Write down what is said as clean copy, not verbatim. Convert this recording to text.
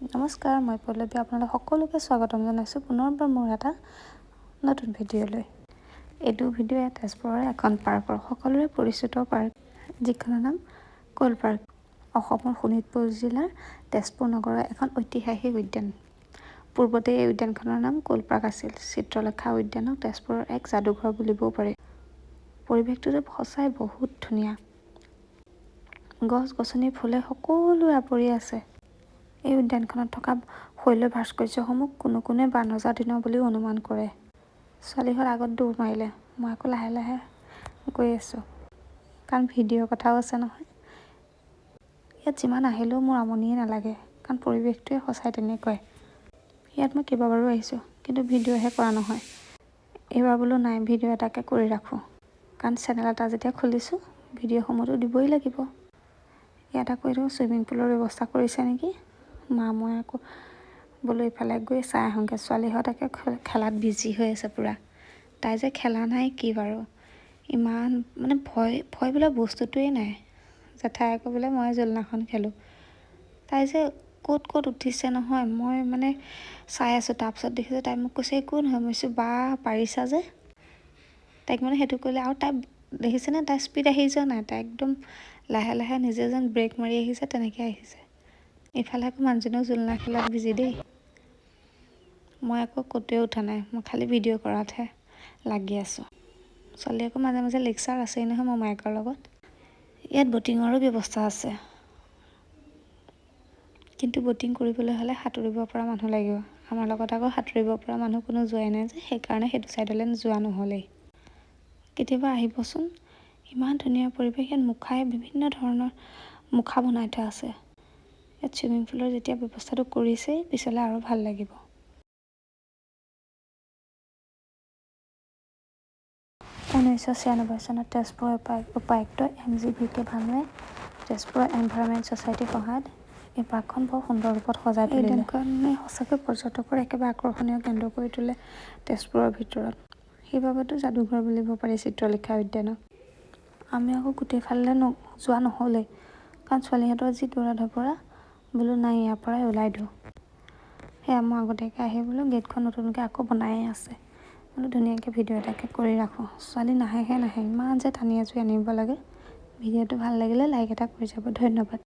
নমস্কাৰ, মই পল্লৱী। আপোনালোক সকলোকে স্বাগতম জনাইছোঁ পুনৰবাৰ মোৰ এটা নতুন ভিডিঅ'লৈ। এইটো ভিডিঅ' তেজপুৰৰ এখন পাৰ্কৰ সকলোৰে পৰিচিত পাৰ্ক, যিখনৰ নাম ক'ল পাৰ্ক। অসমৰ শোণিতপুৰ জিলাৰ তেজপুৰ নগৰৰ এখন ঐতিহাসিক উদ্যান। পূৰ্বতে এই উদ্যানখনৰ নাম ক'ল পাৰ্ক আছিল। চিত্ৰলেখা উদ্যানক তেজপুৰৰ এক যাদুঘৰ বুলিবও পাৰি। পৰিৱেশটো সঁচাই বহুত ধুনীয়া। গছ-গছনিৰ ফুলে সকলোৱে আৱৰি আছে। এই উদ্যানখনত থকা শৈল ভাস্কৰ্যসমূহ কোনোৱে বানৰজা দিনৰ বুলিও অনুমান কৰে। ছোৱালীহঁত আগত দৌৰ মাৰিলে, মই আকৌ লাহে লাহে গৈ আছোঁ, কাৰণ ভিডিঅ'ৰ কথাও আছে নহয়। ইয়াত যিমান আহিলেও মোৰ আমনিয়ে নালাগে, কাৰণ পৰিৱেশটোৱে সঁচাই তেনেকুৱাই। ইয়াত মই কেইবাবাৰো আহিছোঁ, কিন্তু ভিডিঅ'হে কৰা নহয়। এইবাৰ বোলো নাই, ভিডিঅ' এটাকে কৰি ৰাখোঁ, কাৰণ চেনেল এটা যেতিয়া খুলিছোঁ ভিডিঅ'সমূহতো দিবই লাগিব। ইয়াত আকৌ এইটো চুইমিং পুলৰ ব্যৱস্থা কৰিছে নেকি। মই আকৌ বোলো ইফালে গৈ চাই আহোঁগৈ। ছোৱালীহঁত একে খেলাত বিজি হৈ আছে পূৰা। তাই যে খেলা নাই কি বাৰু, ইমান মানে ভয় বোলা বস্তুটোৱেই নাই। জেঠাই আকৌ বোলে মই জোলনাখন খেলোঁ। তাই যে ক'ত উঠিছে নহয়, মই মানে চাই আছোঁ। তাৰপিছত দেখিছোঁ তাই মোক কৈছে একো নহয়। মই কৈছোঁ বা পাৰিছা যে। তাইক মানে সেইটো কৰিলে, আৰু তাই দেখিছেনে তাই স্পীড আহি যোৱা নাই, তাই একদম লাহে লাহে নিজে যেন ব্ৰেক মাৰি আহিছে তেনেকৈ আহিছে। ইফালে আকৌ মানুহজনীও জোলনা খেলাত বিজি দেই। মই আকৌ ক'তোৱে উঠা নাই, মই খালি ভিডিঅ' কৰাতহে লাগি আছোঁ। ছোৱালী আকৌ মাজে মাজে লেকচাৰ আছেই নহয় মোৰ মায়েকৰ লগত। ইয়াত ব'টিঙৰো ব্যৱস্থা আছে, কিন্তু ব'টিং কৰিবলৈ হ'লে সাঁতুৰিব পৰা মানুহ লাগিব। আমাৰ লগত আকৌ সাঁতুৰিব পৰা মানুহ কোনো যোৱাই নাই যে, সেইকাৰণে সেইটো ছাইডলৈ যোৱা নহ'লেই। কেতিয়াবা আহিবচোন, ইমান ধুনীয়া পৰিৱেশ। ইয়াত মুখাই বিভিন্ন ধৰণৰ মুখা বনাই থোৱা আছে। ইয়াত চুইমিং পুলৰ যেতিয়া ব্যৱস্থাটো কৰিছেই, পিছলৈ আৰু ভাল লাগিব। 1996 চনত তেজপুৰৰ উপায়ুক্ত MGVK ভানুৱে তেজপুৰৰ এনভাইৰনমেণ্ট ছ'চাইটিৰ সহায়ত এই পাৰ্কখন বৰ সুন্দৰ ৰূপত সজাই তুলিলে। এই উদ্যানখনে সঁচাকৈ পৰ্যটকৰ একেবাৰে আকৰ্ষণীয় কেন্দ্ৰ কৰি তোলে তেজপুৰৰ ভিতৰত। সেইবাবেতো যাদুঘৰ বুলিব পাৰি চিত্ৰলেখা উদ্যানক। আমি আকৌ গোটেইফালে যোৱা নহ'লেই, কাৰণ ছোৱালীহঁতৰ যি দৌৰা ধপৰা, বোলো নাই ইয়াৰ পৰাই ওলাই দিওঁ। সেয়া মই আগতীয়াকৈ আহি বোলো গেটখন নতুনকৈ আকৌ বনায়ে আছে, বোলো ধুনীয়াকৈ ভিডিঅ' এটাকে কৰি ৰাখোঁ। ছোৱালী নাহে, ইমান যে টানি আজুৰি আনিব লাগে। ভিডিঅ'টো ভাল লাগিলে লাইক এটা কৰি যাব, ধন্যবাদ।